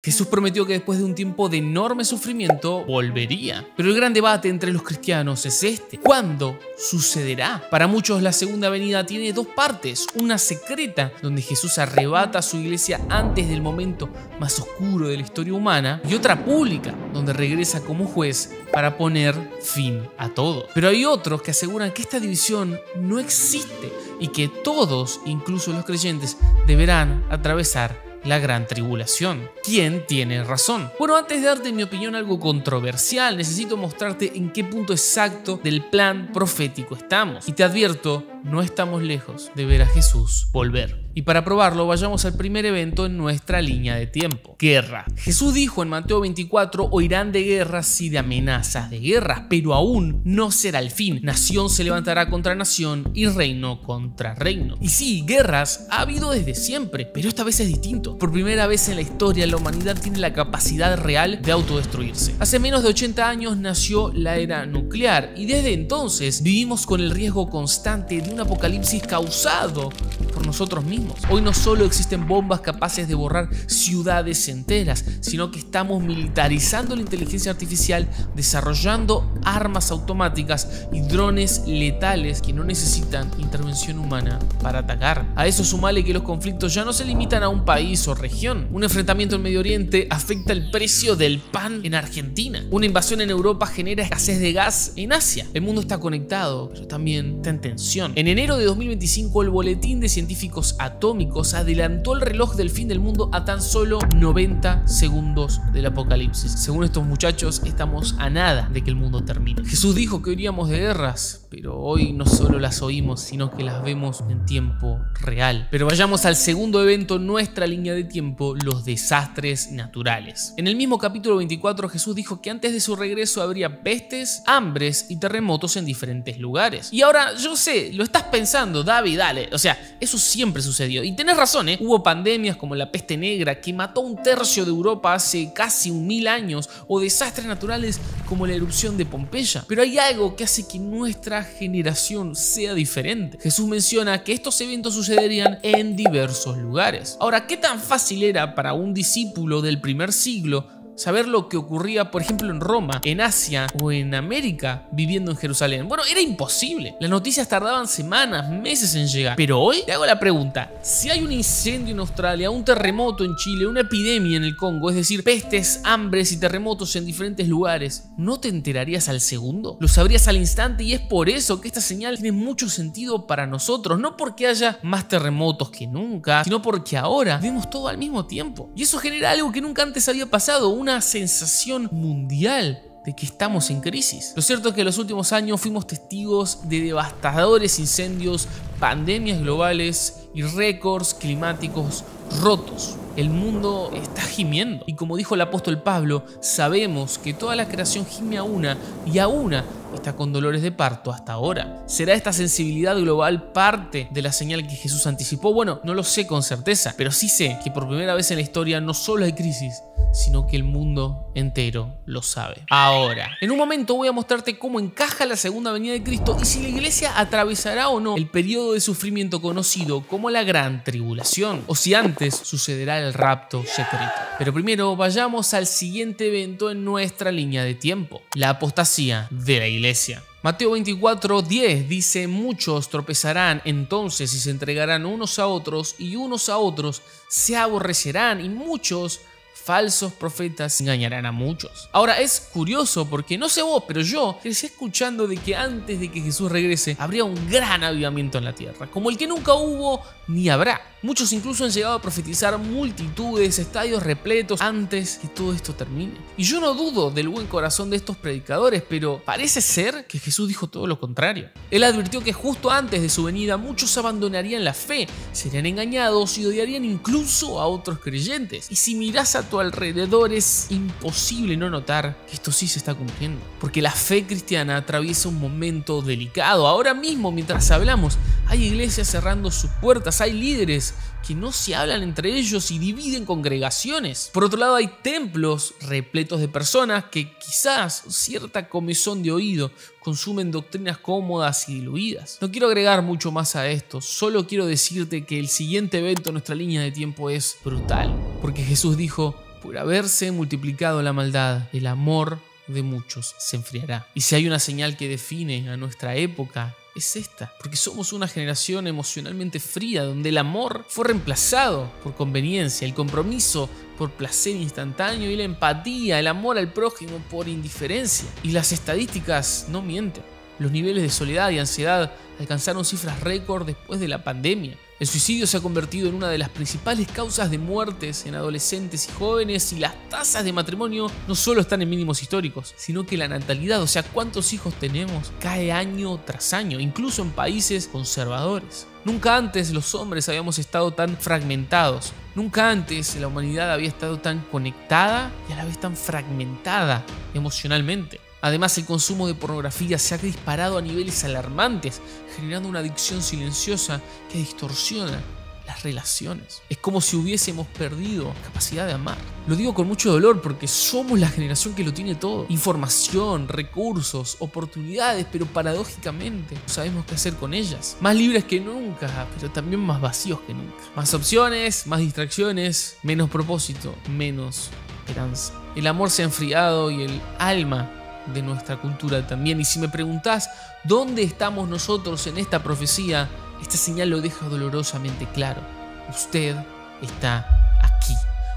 Jesús prometió que después de un tiempo de enorme sufrimiento volvería. Pero el gran debate entre los cristianos es este: ¿cuándo sucederá? Para muchos la segunda venida tiene dos partes: una secreta, donde Jesús arrebata a su iglesia antes del momento más oscuro de la historia humana, y otra pública, donde regresa como juez para poner fin a todo. Pero hay otros que aseguran que esta división no existe y que todos, incluso los creyentes, deberán atravesar la gran tribulación. ¿Quién tiene razón? Bueno, antes de darte mi opinión algo controversial, necesito mostrarte en qué punto exacto del plan profético estamos. Y te advierto, no estamos lejos de ver a Jesús volver. Y para probarlo, vayamos al primer evento en nuestra línea de tiempo: guerra. Jesús dijo en Mateo 24: oirán de guerras y de amenazas de guerra, pero aún no será el fin. Nación se levantará contra nación y reino contra reino. Y sí, guerras ha habido desde siempre, pero esta vez es distinto. Por primera vez en la historia, la humanidad tiene la capacidad real de autodestruirse. Hace menos de 80 años nació la era nuclear y desde entonces vivimos con el riesgo constante de un apocalipsis causado por nosotros mismos. Hoy no solo existen bombas capaces de borrar ciudades enteras, sino que estamos militarizando la inteligencia artificial, desarrollando armas automáticas y drones letales que no necesitan intervención humana para atacar. A eso sumale que los conflictos ya no se limitan a un país o región. Un enfrentamiento en Medio Oriente afecta el precio del pan en Argentina. Una invasión en Europa genera escasez de gas en Asia. El mundo está conectado, pero también está en tensión. En enero de 2025, el Boletín de Científicos Atómicos adelantó el reloj del fin del mundo a tan solo 90 segundos del apocalipsis. Según estos muchachos, estamos a nada de que el mundo termine. Jesús dijo que oiríamos de guerras, pero hoy no solo las oímos, sino que las vemos en tiempo real. Pero vayamos al segundo evento en nuestra línea de tiempo: los desastres naturales. En el mismo capítulo 24, Jesús dijo que antes de su regreso habría pestes, hambres y terremotos en diferentes lugares. Y ahora, yo sé, lo estás pensando, David, dale, o sea, eso siempre sucedió. Y tenés razón, hubo pandemias como la peste negra que mató a 1/3 de Europa hace casi 1000 años, o desastres naturales como la erupción de Pompeya. Pero hay algo que hace que nuestra generación sea diferente. Jesús menciona que estos eventos sucederían en diversos lugares. Ahora, ¿qué tan fácil era para un discípulo del primer siglo saber lo que ocurría, por ejemplo, en Roma, en Asia o en América, viviendo en Jerusalén? Bueno, era imposible. Las noticias tardaban semanas, meses en llegar. Pero hoy te hago la pregunta: si hay un incendio en Australia, un terremoto en Chile, una epidemia en el Congo, es decir, pestes, hambres y terremotos en diferentes lugares, ¿no te enterarías al segundo? Lo sabrías al instante, y es por eso que esta señal tiene mucho sentido para nosotros. No porque haya más terremotos que nunca, sino porque ahora vemos todo al mismo tiempo. Y eso genera algo que nunca antes había pasado: una sensación mundial de que estamos en crisis. Lo cierto es que en los últimos años fuimos testigos de devastadores incendios, pandemias globales y récords climáticos rotos. El mundo está gimiendo, y como dijo el apóstol Pablo, sabemos que toda la creación gime a una, y a una está con dolores de parto hasta ahora. ¿Será esta sensibilidad global parte de la señal que Jesús anticipó? Bueno, no lo sé con certeza, pero sí sé que por primera vez en la historia no solo hay crisis, sino que el mundo entero lo sabe. Ahora, en un momento voy a mostrarte cómo encaja la segunda venida de Cristo y si la iglesia atravesará o no el periodo de sufrimiento conocido como la gran tribulación, o si antes sucederá el rapto secreto. Pero primero vayamos al siguiente evento en nuestra línea de tiempo: la apostasía de la iglesia. Mateo 24:10 dice: muchos tropezarán entonces y se entregarán unos a otros, y unos a otros se aborrecerán, y muchos falsos profetas engañarán a muchos. Ahora, es curioso porque no sé vos, pero yo crecí escuchando de que antes de que Jesús regrese habría un gran avivamiento en la tierra, como el que nunca hubo ni habrá. Muchos incluso han llegado a profetizar multitudes, estadios repletos antes que todo esto termine. Y yo no dudo del buen corazón de estos predicadores, pero parece ser que Jesús dijo todo lo contrario. Él advirtió que justo antes de su venida muchos abandonarían la fe, serían engañados y odiarían incluso a otros creyentes. Y si mirás a tu alrededor, es imposible no notar que esto sí se está cumpliendo, porque la fe cristiana atraviesa un momento delicado. Ahora mismo, mientras hablamos, hay iglesias cerrando sus puertas, hay líderes que no se hablan entre ellos y dividen congregaciones. Por otro lado, hay templos repletos de personas que quizás cierta comezón de oído consumen doctrinas cómodas y diluidas. No quiero agregar mucho más a esto, solo quiero decirte que el siguiente evento en nuestra línea de tiempo es brutal, porque Jesús dijo: por haberse multiplicado la maldad, el amor de muchos se enfriará. Y si hay una señal que define a nuestra época, es esta, porque somos una generación emocionalmente fría, donde el amor fue reemplazado por conveniencia, el compromiso por placer instantáneo y la empatía, el amor al prójimo por indiferencia. Y las estadísticas no mienten. Los niveles de soledad y ansiedad alcanzaron cifras récord después de la pandemia. El suicidio se ha convertido en una de las principales causas de muertes en adolescentes y jóvenes, y las tasas de matrimonio no solo están en mínimos históricos, sino que la natalidad, o sea, cuántos hijos tenemos, cae año tras año, incluso en países conservadores. Nunca antes los hombres habíamos estado tan fragmentados. Nunca antes la humanidad había estado tan conectada y a la vez tan fragmentada emocionalmente. Además, el consumo de pornografía se ha disparado a niveles alarmantes, generando una adicción silenciosa que distorsiona las relaciones. Es como si hubiésemos perdido la capacidad de amar. Lo digo con mucho dolor porque somos la generación que lo tiene todo. Información, recursos, oportunidades, pero paradójicamente no sabemos qué hacer con ellas. Más libres que nunca, pero también más vacíos que nunca. Más opciones, más distracciones, menos propósito, menos esperanza. El amor se ha enfriado y el alma de nuestra cultura también. Y si me preguntás dónde estamos nosotros en esta profecía, esta señal lo deja dolorosamente claro. Usted está aquí,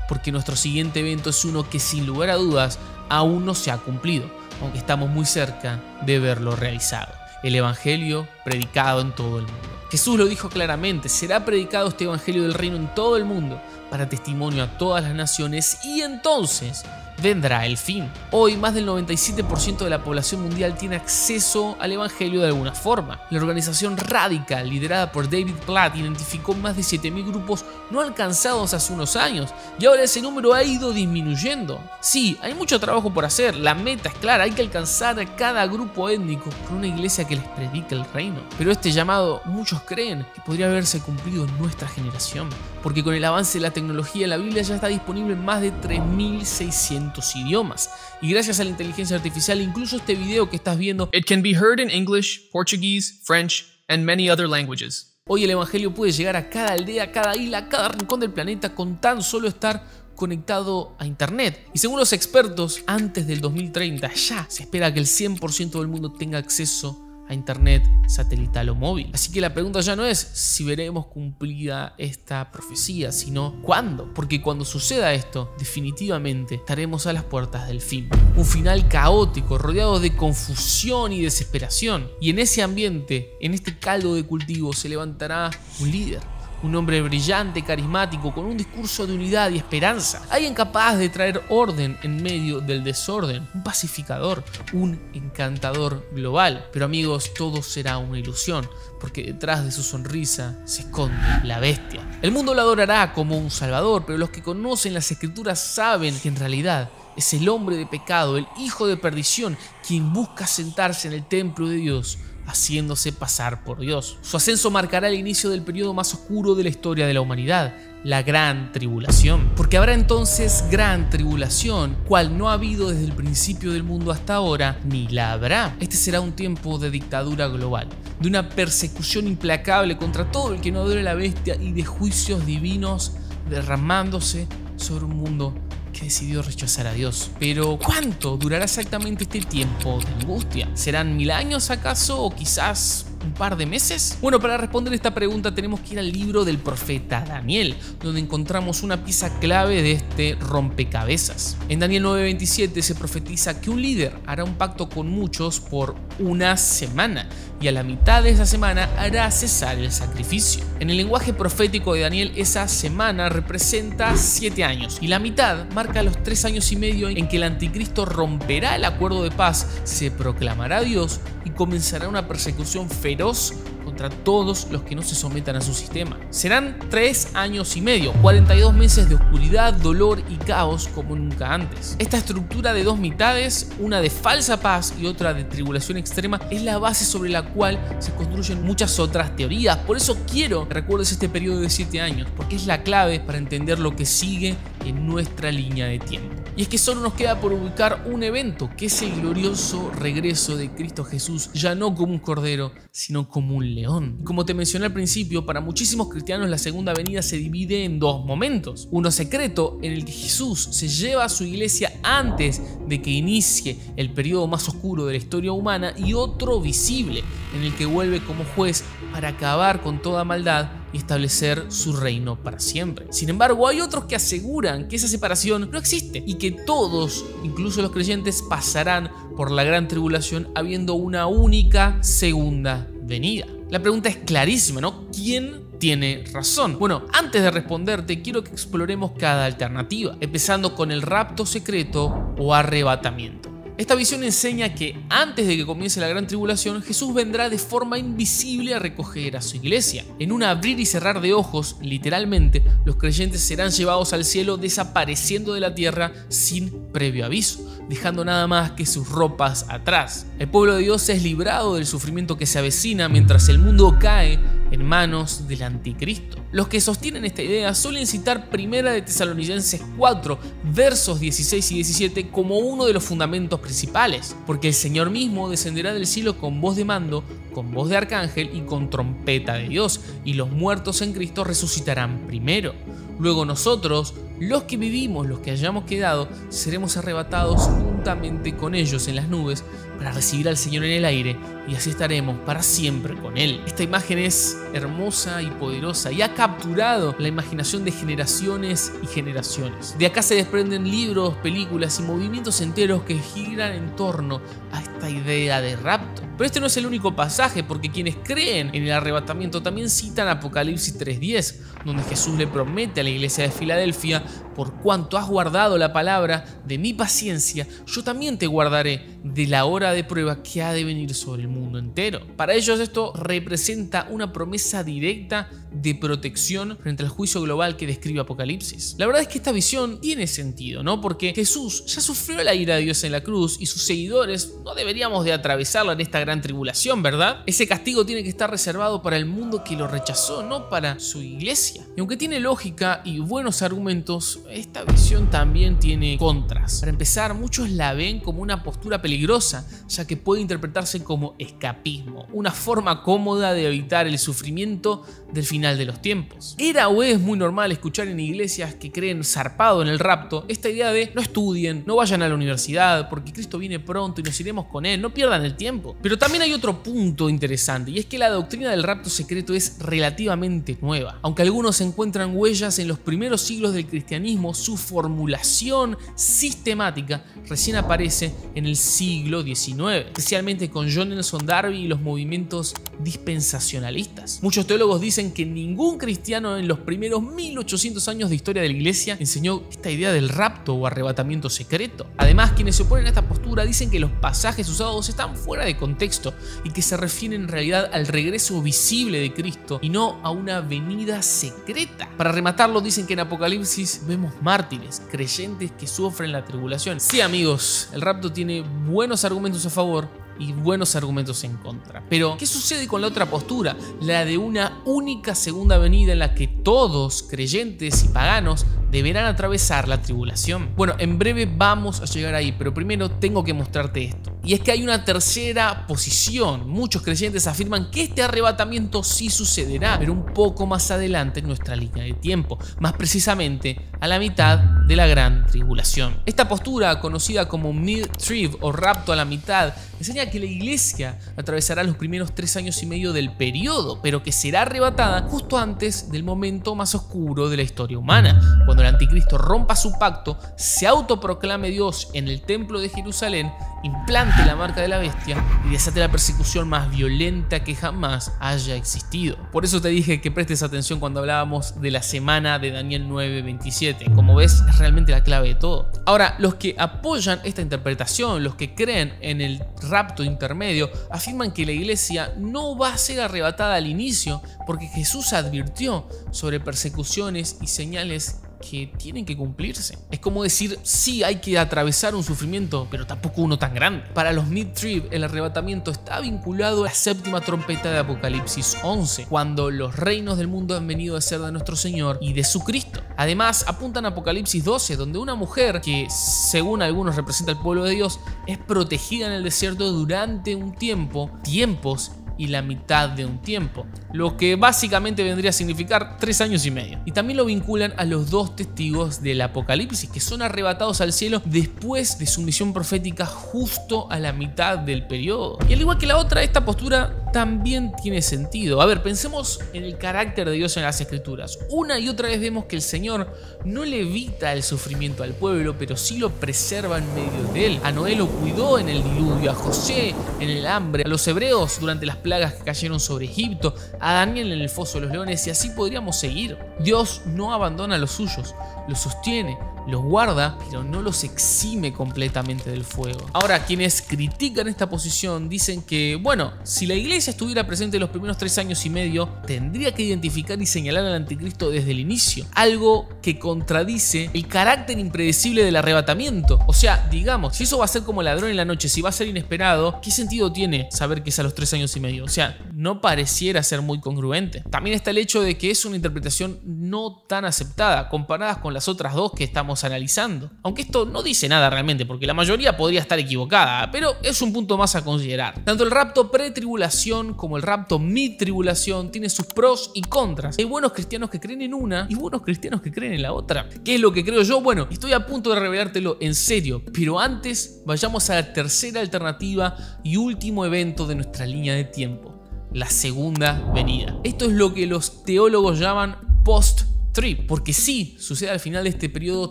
porque nuestro siguiente evento es uno que sin lugar a dudas aún no se ha cumplido, aunque estamos muy cerca de verlo realizado. El evangelio predicado en todo el mundo. Jesús lo dijo claramente: será predicado este evangelio del reino en todo el mundo para testimonio a todas las naciones, y entonces vendrá el fin. Hoy más del 97% de la población mundial tiene acceso al evangelio de alguna forma. La organización Radical, liderada por David Platt, identificó más de 7.000 grupos no alcanzados hace unos años, y ahora ese número ha ido disminuyendo. Sí, hay mucho trabajo por hacer, la meta es clara: hay que alcanzar a cada grupo étnico con una iglesia que les predique el reino. Pero este llamado, muchos creen que podría haberse cumplido en nuestra generación, porque con el avance de la tecnología, la Biblia ya está disponible en más de 3.600 idiomas, y gracias a la inteligencia artificial, incluso este video que estás viendo, It can be heard in English, Portuguese, French, and many other languages. Hoy el evangelio puede llegar a cada aldea, cada isla, a cada rincón del planeta con tan solo estar conectado a internet. Y según los expertos, antes del 2030 ya se espera que el 100% del mundo tenga acceso a internet satelital o móvil. Así que la pregunta ya no es si veremos cumplida esta profecía, sino cuándo. Porque cuando suceda esto, definitivamente estaremos a las puertas del fin. Un final caótico, rodeado de confusión y desesperación. Y en ese ambiente, en este caldo de cultivo, se levantará un líder. Un hombre brillante, carismático, con un discurso de unidad y esperanza. Alguien capaz de traer orden en medio del desorden. Un pacificador, un encantador global. Pero amigos, todo será una ilusión, porque detrás de su sonrisa se esconde la bestia. El mundo lo adorará como un salvador, pero los que conocen las escrituras saben que en realidad es el hombre de pecado, el hijo de perdición, quien busca sentarse en el templo de Dios, haciéndose pasar por Dios. Su ascenso marcará el inicio del periodo más oscuro de la historia de la humanidad, la gran tribulación. Porque habrá entonces gran tribulación, cual no ha habido desde el principio del mundo hasta ahora, ni la habrá. Este será un tiempo de dictadura global, de una persecución implacable contra todo el que no adore a la bestia, y de juicios divinos derramándose sobre un mundo que decidió rechazar a Dios. Pero ¿cuánto durará exactamente este tiempo de angustia? ¿Serán 1000 años acaso, o quizás un par de meses? Bueno, para responder esta pregunta tenemos que ir al libro del profeta Daniel, donde encontramos una pieza clave de este rompecabezas. En Daniel 9:27 se profetiza que un líder hará un pacto con muchos por una semana, y a la mitad de esa semana hará cesar el sacrificio. En el lenguaje profético de Daniel, esa semana representa 7 años, y la mitad marca los 3 años y medio en que el anticristo romperá el acuerdo de paz, se proclamará Dios y comenzará una persecución feroz contra todos los que no se sometan a su sistema. Serán 3 años y medio, 42 meses de oscuridad, dolor y caos como nunca antes. Esta estructura de dos mitades, una de falsa paz y otra de tribulación extrema, es la base sobre la cual se construyen muchas otras teorías. Por eso quiero que recuerdes este periodo de 7 años, porque es la clave para entender lo que sigue en nuestra línea de tiempo. Y es que solo nos queda por ubicar un evento, que es el glorioso regreso de Cristo Jesús, ya no como un cordero, sino como un león. Como te mencioné al principio, para muchísimos cristianos la segunda venida se divide en dos momentos. Uno secreto, en el que Jesús se lleva a su iglesia antes de que inicie el periodo más oscuro de la historia humana, y otro visible, en el que vuelve como juez para acabar con toda maldad y establecer su reino para siempre. Sin embargo, hay otros que aseguran que esa separación no existe y que todos, incluso los creyentes, pasarán por la gran tribulación habiendo una única segunda venida. La pregunta es clarísima, ¿no? ¿Quién tiene razón? Bueno, antes de responderte, quiero que exploremos cada alternativa, empezando con el rapto secreto o arrebatamiento. Esta visión enseña que antes de que comience la gran tribulación, Jesús vendrá de forma invisible a recoger a su iglesia. En un abrir y cerrar de ojos, literalmente, los creyentes serán llevados al cielo, desapareciendo de la tierra sin previo aviso, dejando nada más que sus ropas atrás. El pueblo de Dios es librado del sufrimiento que se avecina mientras el mundo cae en manos del anticristo. Los que sostienen esta idea suelen citar 1 de Tesalonicenses 4, versos 16 y 17 como uno de los fundamentos principales, porque el Señor mismo descenderá del cielo con voz de mando, con voz de arcángel y con trompeta de Dios, y los muertos en Cristo resucitarán primero. Luego nosotros, los que vivimos, los que hayamos quedado, seremos arrebatados juntamente con ellos en las nubes para recibir al Señor en el aire, y así estaremos para siempre con Él. Esta imagen es hermosa y poderosa y ha capturado la imaginación de generaciones y generaciones. De acá se desprenden libros, películas y movimientos enteros que giran en torno a esta idea de rapto. Pero este no es el único pasaje, porque quienes creen en el arrebatamiento también citan Apocalipsis 3:10, donde Jesús le promete a la iglesia de Filadelfia: por cuanto has guardado la palabra de mi paciencia, yo también te guardaré de la hora de prueba que ha de venir sobre el mundo entero. Para ellos esto representa una promesa directa de protección frente al juicio global que describe Apocalipsis. La verdad es que esta visión tiene sentido, ¿no? Porque Jesús ya sufrió la ira de Dios en la cruz y sus seguidores no deberíamos de atravesarla en esta gran tribulación, ¿verdad? Ese castigo tiene que estar reservado para el mundo que lo rechazó, no para su iglesia. Y aunque tiene lógica y buenos argumentos, esta visión también tiene contras. Para empezar, muchos la ven como una postura peligrosa, ya que puede interpretarse como escapismo, una forma cómoda de evitar el sufrimiento del final de los tiempos. Era o es muy normal escuchar en iglesias que creen zarpado en el rapto esta idea de no estudien, no vayan a la universidad, porque Cristo viene pronto y nos iremos con Él, no pierdan el tiempo. Pero también hay otro punto interesante, y es que la doctrina del rapto secreto es relativamente nueva. Aunque algunos encuentran huellas en los primeros siglos del cristianismo, su formulación sistemática recién aparece en el siglo XIX, especialmente con John Nelson Darby y los movimientos dispensacionalistas. Muchos teólogos dicen que ningún cristiano en los primeros 1800 años de historia de la iglesia enseñó esta idea del rapto o arrebatamiento secreto. Además, quienes se oponen a esta postura dicen que los pasajes usados están fuera de contexto y que se refieren en realidad al regreso visible de Cristo y no a una venida secreta. Para rematarlo, dicen que en Apocalipsis vemos mártires, creyentes que sufren la tribulación. Sí, amigos, el rapto tiene buenos argumentos a favor y buenos argumentos en contra. Pero, ¿qué sucede con la otra postura? La de una única segunda venida en la que todos, creyentes y paganos, deberán atravesar la tribulación. Bueno, en breve vamos a llegar ahí, pero primero tengo que mostrarte esto. Y es que hay una tercera posición. Muchos creyentes afirman que este arrebatamiento sí sucederá, pero un poco más adelante en nuestra línea de tiempo, más precisamente a la mitad de la gran tribulación. Esta postura, conocida como mid-trib o rapto a la mitad, enseña que la iglesia atravesará los primeros 3 años y medio del periodo, pero que será arrebatada justo antes del momento más oscuro de la historia humana, cuando el anticristo rompa su pacto, se autoproclame Dios en el templo de Jerusalén, implante la marca de la bestia y desate la persecución más violenta que jamás haya existido. Por eso te dije que prestes atención cuando hablábamos de la semana de Daniel 9:27. Como ves, es realmente la clave de todo. Ahora, los que apoyan esta interpretación, los que creen en el rapto intermedio, afirman que la iglesia no va a ser arrebatada al inicio porque Jesús advirtió sobre persecuciones y señales que tienen que cumplirse. Es como decir, sí, hay que atravesar un sufrimiento, pero tampoco uno tan grande. Para los mid-trib, el arrebatamiento está vinculado a la séptima trompeta de Apocalipsis 11, cuando los reinos del mundo han venido a ser de nuestro Señor y de su Cristo. Además, apuntan a Apocalipsis 12, donde una mujer que, según algunos representa al pueblo de Dios, es protegida en el desierto durante un tiempos y la mitad de un tiempo, lo que básicamente vendría a significar 3 años y medio. Y también lo vinculan a los 2 testigos del Apocalipsis, que son arrebatados al cielo después de su misión profética justo a la mitad del periodo. Y al igual que la otra, esta postura también tiene sentido. A ver, pensemos en el carácter de Dios en las Escrituras. Una y otra vez vemos que el Señor no le evita el sufrimiento al pueblo, pero sí lo preserva en medio de él. A Noé lo cuidó en el diluvio, a José en el hambre, a los hebreos durante las plagas que cayeron sobre Egipto, a Daniel en el foso de los leones, y así podríamos seguir. Dios no abandona a los suyos, los sostiene, los guarda, pero no los exime completamente del fuego. Ahora, quienes critican esta posición dicen que, bueno, si la iglesia estuviera presente los primeros 3 años y medio, tendría que identificar y señalar al anticristo desde el inicio, algo que contradice el carácter impredecible del arrebatamiento. O sea, digamos, si eso va a ser como ladrón en la noche, si va a ser inesperado, ¿qué sentido tiene saber que es a los 3 años y medio? O sea, no pareciera ser muy congruente. También está el hecho de que es una interpretación no tan aceptada, comparadas con las otras 2 que estamos analizando. Aunque esto no dice nada realmente, porque la mayoría podría estar equivocada, pero es un punto más a considerar. Tanto el rapto pre-tribulación como el rapto mid-tribulación tiene sus pros y contras. Hay buenos cristianos que creen en una y buenos cristianos que creen en la otra. ¿Qué es lo que creo yo? Bueno, estoy a punto de revelártelo en serio, pero antes vayamos a la tercera alternativa y último evento de nuestra línea de tiempo: la segunda venida. Esto es lo que los teólogos llaman post-trib, porque sí sucede al final de este periodo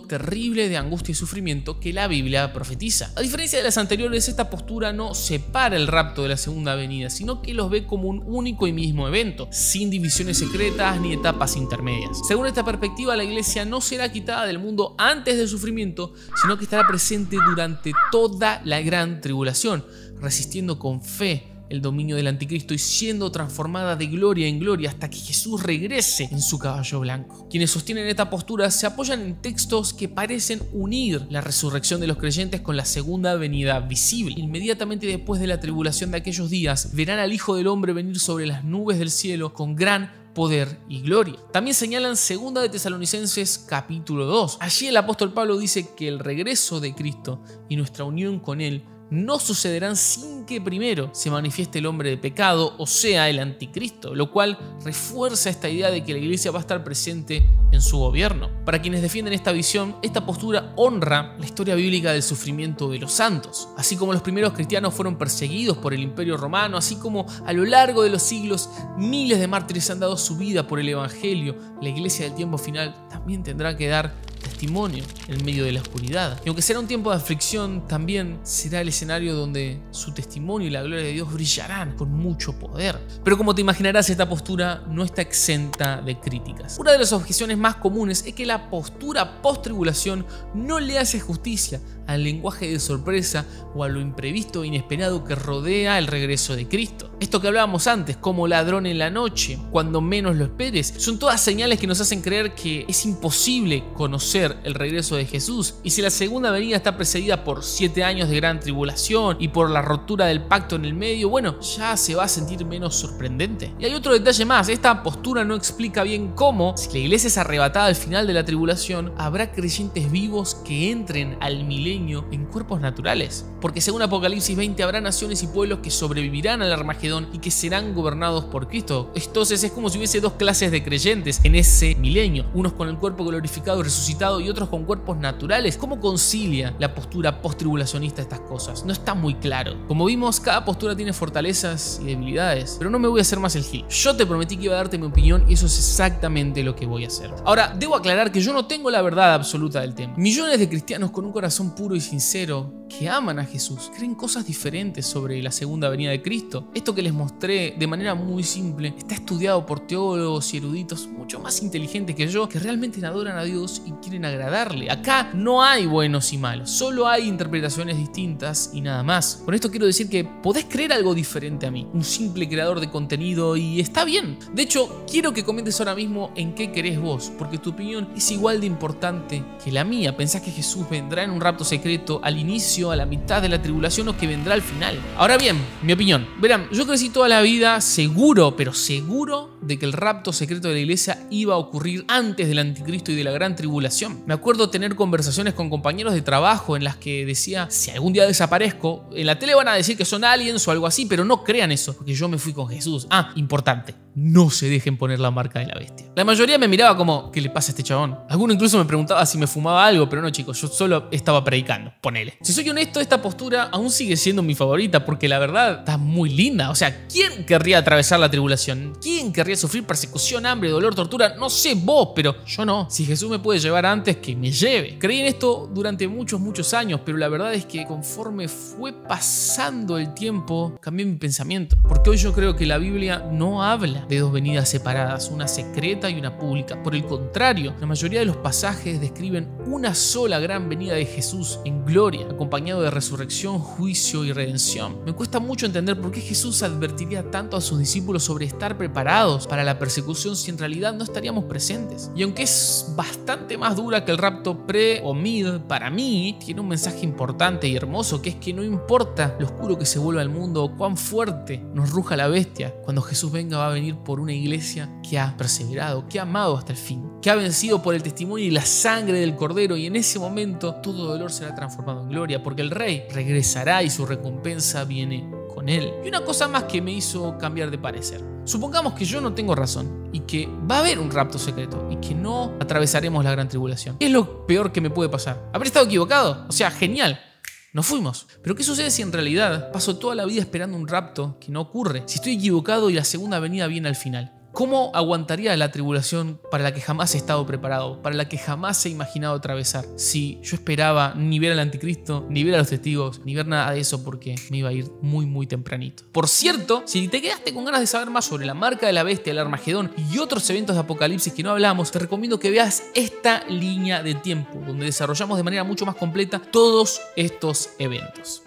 terrible de angustia y sufrimiento que la Biblia profetiza. A diferencia de las anteriores, esta postura no separa el rapto de la segunda venida, sino que los ve como un único y mismo evento, sin divisiones secretas ni etapas intermedias. Según esta perspectiva, la iglesia no será quitada del mundo antes del sufrimiento, sino que estará presente durante toda la gran tribulación, resistiendo con fe el dominio del anticristo y siendo transformada de gloria en gloria hasta que Jesús regrese en su caballo blanco. Quienes sostienen esta postura se apoyan en textos que parecen unir la resurrección de los creyentes con la segunda venida visible. Inmediatamente después de la tribulación de aquellos días, verán al Hijo del Hombre venir sobre las nubes del cielo con gran poder y gloria. También señalan 2 de Tesalonicenses capítulo 2. Allí el apóstol Pablo dice que el regreso de Cristo y nuestra unión con Él no sucederán sin que primero se manifieste el hombre de pecado, o sea, el anticristo, lo cual refuerza esta idea de que la iglesia va a estar presente en su gobierno. Para quienes defienden esta visión, esta postura honra la historia bíblica del sufrimiento de los santos. Así como los primeros cristianos fueron perseguidos por el Imperio Romano, así como a lo largo de los siglos miles de mártires han dado su vida por el Evangelio, la iglesia del tiempo final también tendrá que dar testimonio en medio de la oscuridad. Y aunque será un tiempo de aflicción, también será el escenario donde su testimonio y la gloria de Dios brillarán con mucho poder. Pero como te imaginarás, esta postura no está exenta de críticas. Una de las objeciones más comunes es que la postura post-tribulación no le hace justicia al lenguaje de sorpresa o a lo imprevisto e inesperado que rodea el regreso de Cristo. Esto que hablábamos antes, como ladrón en la noche, cuando menos lo esperes, son todas señales que nos hacen creer que es imposible conocer el regreso de Jesús. Y si la segunda venida está precedida por 7 años de gran tribulación y por la rotura del pacto en el medio, bueno, ya se va a sentir menos sorprendente. Y hay otro detalle más: esta postura no explica bien cómo, si la iglesia es arrebatada al final de la tribulación, habrá creyentes vivos que entren al milenio en cuerpos naturales. Porque según Apocalipsis 20 habrá naciones y pueblos que sobrevivirán al Armagedón y que serán gobernados por Cristo. Entonces es como si hubiese 2 clases de creyentes en ese milenio, unos con el cuerpo glorificado y resucitado y otros con cuerpos naturales. ¿Cómo concilia la postura post-tribulacionista estas cosas? No está muy claro. Como vimos, cada postura tiene fortalezas y debilidades, pero no me voy a hacer más el gil. Yo te prometí que iba a darte mi opinión y eso es exactamente lo que voy a hacer. Ahora, debo aclarar que yo no tengo la verdad absoluta del tema. Millones de cristianos con un corazón puro y sincero que aman a Jesús creen cosas diferentes sobre la segunda venida de Cristo. Esto que les mostré de manera muy simple está estudiado por teólogos y eruditos mucho más inteligentes que yo, que realmente adoran a Dios y quieren quieren agradarle. Acá no hay buenos y malos, solo hay interpretaciones distintas y nada más. Con esto quiero decir que podés creer algo diferente a mí, un simple creador de contenido, y está bien. De hecho, quiero que comentes ahora mismo en qué querés vos, porque tu opinión es igual de importante que la mía. ¿Pensás que Jesús vendrá en un rapto secreto al inicio, a la mitad de la tribulación, o que vendrá al final? Ahora bien, mi opinión. Verán, yo crecí toda la vida seguro, pero seguro, de que el rapto secreto de la iglesia iba a ocurrir antes del anticristo y de la gran tribulación. Me acuerdo tener conversaciones con compañeros de trabajo en las que decía: si algún día desaparezco, en la tele van a decir que son aliens o algo así, pero no crean eso, porque yo me fui con Jesús. Importante, no se dejen poner la marca de la bestia. La mayoría me miraba como: ¿qué le pasa a este chabón? Alguno incluso me preguntaba si me fumaba algo, pero no, chicos, yo solo estaba predicando, ponele. Si soy honesto, esta postura aún sigue siendo mi favorita, porque la verdad está muy linda. O sea, ¿quién querría atravesar la tribulación? ¿Quién querría sufrir persecución, hambre, dolor, tortura? No sé vos, pero yo no. Si Jesús me puede llevar antes, que me lleve. Creí en esto durante muchos años, pero la verdad es que conforme fue pasando el tiempo, cambié mi pensamiento. Porque hoy yo creo que la Biblia no habla de dos venidas separadas, una secreta y una pública. Por el contrario, la mayoría de los pasajes describen una sola gran venida de Jesús en gloria, acompañado de resurrección, juicio y redención. Me cuesta mucho entender por qué Jesús advertiría tanto a sus discípulos sobre estar preparados para la persecución si en realidad no estaríamos presentes. Y aunque es bastante más dura que el rapto pre o mid, para mí tiene un mensaje importante y hermoso, que es que no importa lo oscuro que se vuelva el mundo o cuán fuerte nos ruja la bestia, cuando Jesús venga va a venir por una iglesia que ha perseverado, que ha amado hasta el fin, que ha vencido por el testimonio y la sangre del Cordero, y en ese momento todo dolor será transformado en gloria, porque el Rey regresará y su recompensa viene con él. Y una cosa más que me hizo cambiar de parecer. Supongamos que yo no tengo razón y que va a haber un rapto secreto y que no atravesaremos la gran tribulación. ¿Qué es lo peor que me puede pasar? ¿Habré estado equivocado? O sea, genial. Nos fuimos. Pero ¿qué sucede si en realidad paso toda la vida esperando un rapto que no ocurre? Si estoy equivocado y la segunda venida viene al final. ¿Cómo aguantaría la tribulación para la que jamás he estado preparado, para la que jamás he imaginado atravesar? Si yo esperaba ni ver al anticristo, ni ver a los testigos, ni ver nada de eso, porque me iba a ir muy tempranito. Por cierto, si te quedaste con ganas de saber más sobre la marca de la bestia, el Armagedón y otros eventos de Apocalipsis que no hablamos, te recomiendo que veas esta línea de tiempo, donde desarrollamos de manera mucho más completa todos estos eventos.